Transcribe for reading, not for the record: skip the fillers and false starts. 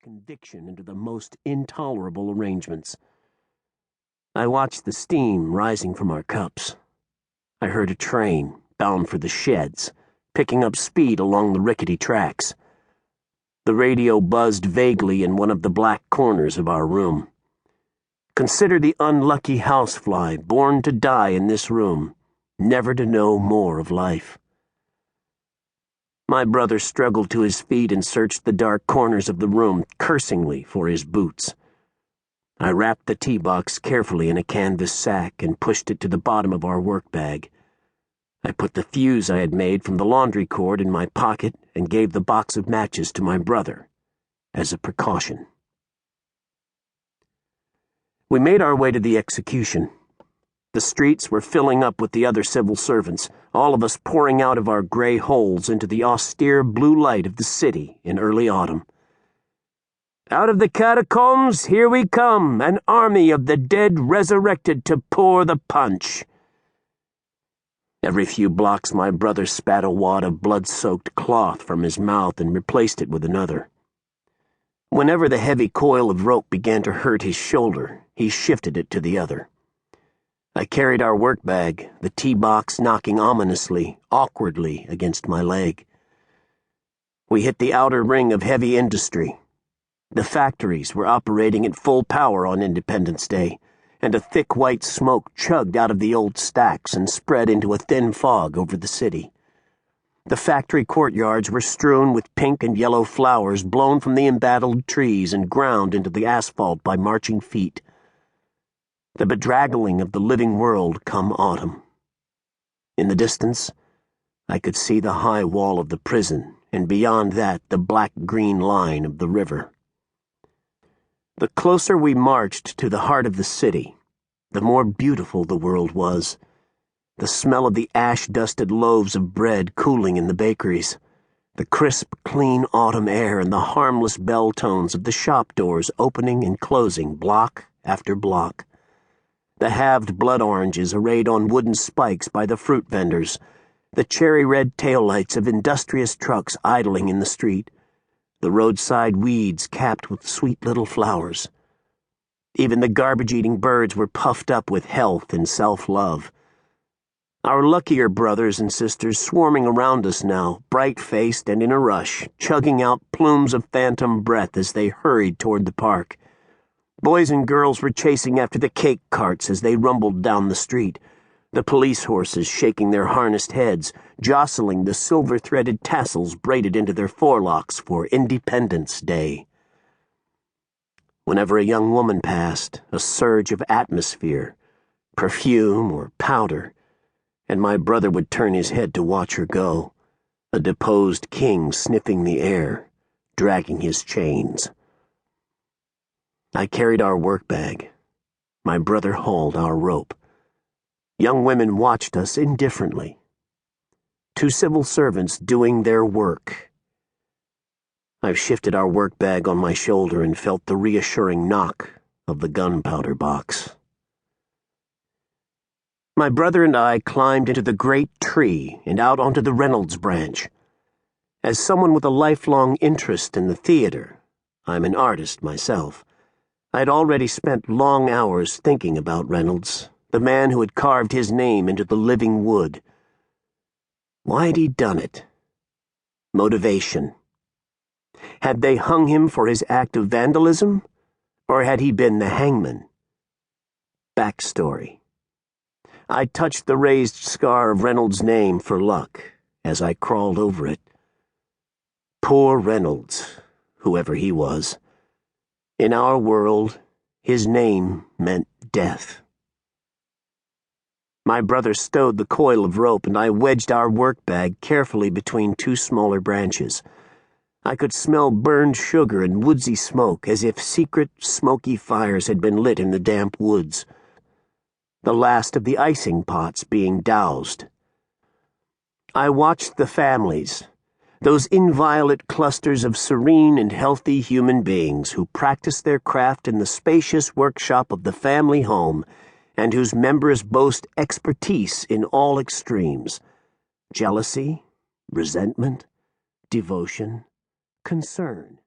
conviction into the most intolerable arrangements. I watched the steam rising from our cups. I heard a train, bound for the sheds, picking up speed along the rickety tracks. The radio buzzed vaguely in one of the black corners of our room. Consider the unlucky housefly born to die in this room, never to know more of life. My brother struggled to his feet and searched the dark corners of the room, cursingly, for his boots. I wrapped the tea box carefully in a canvas sack and pushed it to the bottom of our work bag. I put the fuse I had made from the laundry cord in my pocket and gave the box of matches to my brother, as a precaution. We made our way to the execution. The streets were filling up with the other civil servants, all of us pouring out of our gray holes into the austere blue light of the city in early autumn. Out of the catacombs, here we come, an army of the dead resurrected to pour the punch. Every few blocks my brother spat a wad of blood-soaked cloth from his mouth and replaced it with another. Whenever the heavy coil of rope began to hurt his shoulder, he shifted it to the other. I carried our work bag, the tea box knocking ominously, awkwardly against my leg. We hit the outer ring of heavy industry. The factories were operating at full power on Independence Day, and a thick white smoke chugged out of the old stacks and spread into a thin fog over the city. The factory courtyards were strewn with pink and yellow flowers blown from the embattled trees and ground into the asphalt by marching feet. The bedraggling of the living world come autumn. In the distance, I could see the high wall of the prison, and beyond that the black-green line of the river. The closer we marched to the heart of the city, the more beautiful the world was. The smell of the ash-dusted loaves of bread cooling in the bakeries, the crisp, clean autumn air, and the harmless bell tones of the shop doors opening and closing block after block. The halved blood oranges arrayed on wooden spikes by the fruit vendors, the cherry-red taillights of industrious trucks idling in the street, the roadside weeds capped with sweet little flowers. Even the garbage-eating birds were puffed up with health and self-love. Our luckier brothers and sisters swarming around us now, bright-faced and in a rush, chugging out plumes of phantom breath as they hurried toward the park. Boys and girls were chasing after the cake carts as they rumbled down the street, the police horses shaking their harnessed heads, jostling the silver-threaded tassels braided into their forelocks for Independence Day. Whenever a young woman passed, a surge of atmosphere, perfume or powder, and my brother would turn his head to watch her go, a deposed king sniffing the air, dragging his chains. I carried our work bag. My brother hauled our rope. Young women watched us indifferently. Two civil servants doing their work. I've shifted our work bag on my shoulder and felt the reassuring knock of the gunpowder box. My brother and I climbed into the great tree and out onto the Reynolds branch. As someone with a lifelong interest in the theater, I'm an artist myself, I'd already spent long hours thinking about Reynolds, the man who had carved his name into the living wood. Why'd he done it? Motivation. Had they hung him for his act of vandalism, or had he been the hangman? Backstory. I touched the raised scar of Reynolds' name for luck as I crawled over it. Poor Reynolds, whoever he was. In our world, his name meant death. My brother stowed the coil of rope, and I wedged our work bag carefully between two smaller branches. I could smell burned sugar and woodsy smoke, as if secret, smoky fires had been lit in the damp woods. The last of the icing pots being doused. I watched the families, those inviolate clusters of serene and healthy human beings who practice their craft in the spacious workshop of the family home and whose members boast expertise in all extremes: jealousy, resentment, devotion, concern.